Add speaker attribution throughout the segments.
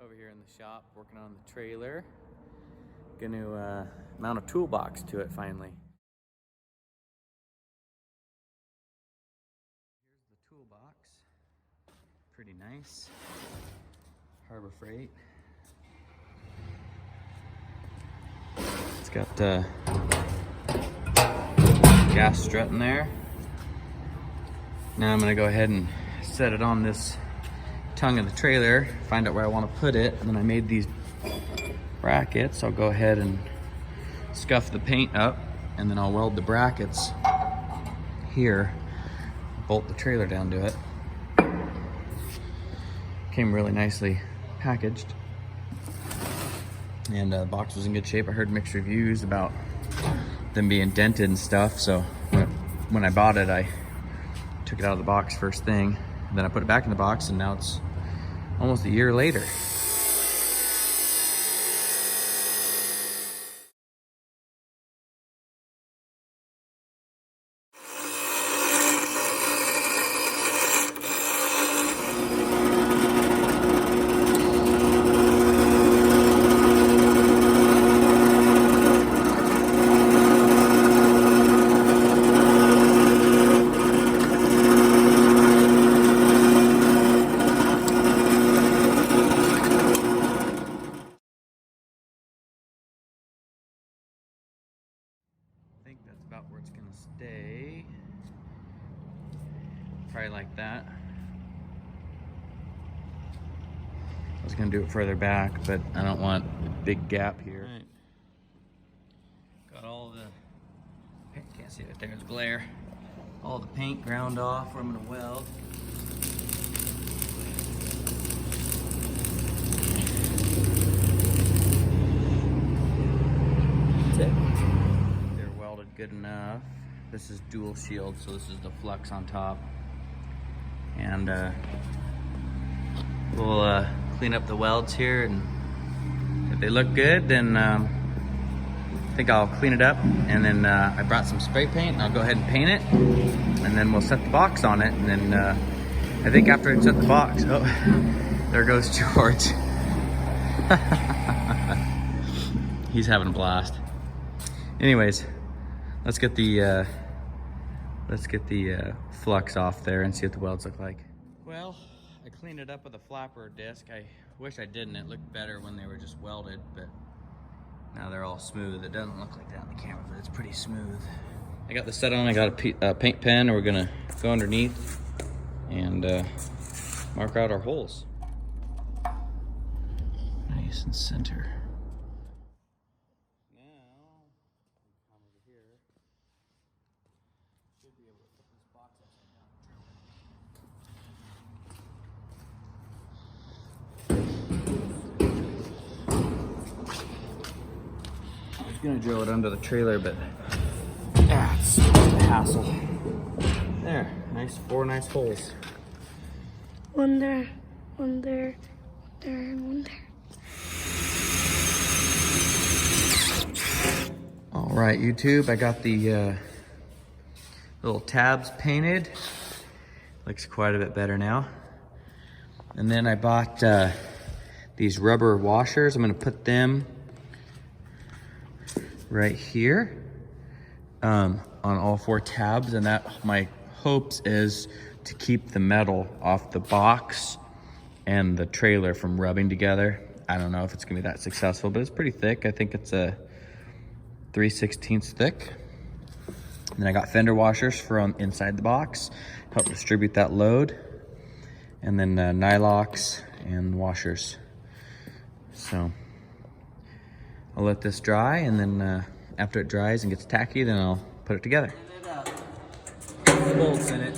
Speaker 1: Over here in the shop, working on the trailer. Gonna mount a toolbox to it finally. Here's the toolbox. Pretty nice. HarborFreight. It's got gas strut in there. Now I'm gonna go ahead and set it on this tongue of the trailer, find out where I want to put it, and then I made these brackets. I'll go ahead and scuff the paint up, and then I'll weld the brackets here, bolt the trailer down to it. Came really nicely packaged, and the box was in good shape. I heard mixed reviews about them being dented and stuff, so when I bought it, I took it out of the box first thing, then I put it back in the box, and now it's almost a year later. I think that's about where it's gonna stay. Probably like that. I was gonna do it further back, but I don't want a big gap here. All right. Got all the, can't see it, there's glare. All the paint ground off where I'm gonna weld. That's it. Good enough. This is dual shield, so this is the flux on top, and we'll clean up the welds here, and if they look good, then I think I'll clean it up, and then I brought some spray paint, and I'll go ahead and paint it, and then we'll set the box on it, and then I think after I set the box, oh, there goes George. He's having a blast. Anyways, let's get the flux off there and see what the welds look like. Well, I cleaned it up with a flapper disc. I wish I didn't. It looked better when they were just welded, but now they're all smooth. It doesn't look like that on the camera, but it's pretty smooth. I got the set on. I got a paint pen, and we're gonna go underneath and mark out our holes. Nice and center. Gonna drill it under the trailer, but it's a hassle. There, four nice holes.
Speaker 2: One there, and one there.
Speaker 1: All right, YouTube, I got the little tabs painted. Looks quite a bit better now. And then I bought these rubber washers. I'm gonna put them right here on all four tabs, and that my hopes is to keep the metal off the box and the trailer from rubbing together. I don't know if it's gonna be that successful, but it's pretty thick. I think it's a 3/16 thick. And then I got fender washers for inside the box, help distribute that load, and then nylocks and washers. So I'll let this dry, and then after it dries and gets tacky, then I'll put it together. Put the bolts in it.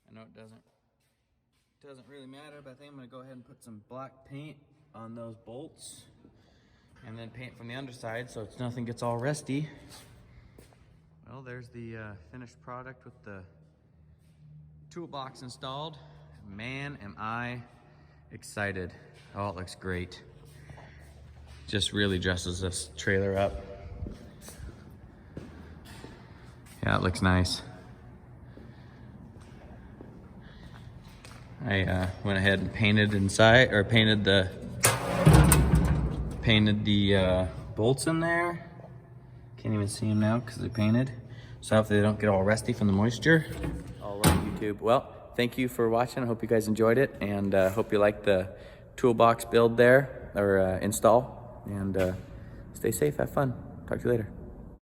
Speaker 1: I know it doesn't really matter, but I think I'm gonna go ahead and put some black paint on those bolts, and then paint from the underside so nothing gets all rusty. Well, there's the finished product with the toolbox installed. Man, am I excited. Oh, it looks great. Just really dresses this trailer up. Yeah, it looks nice. I went ahead and painted inside, or painted the bolts in there. Can't even see them now because they're painted. So hopefully they don't get all rusty from the moisture. All right, YouTube. Well, thank you for watching. I hope you guys enjoyed it, and hope you liked the toolbox build there, or install. And stay safe, have fun. Talk to you later.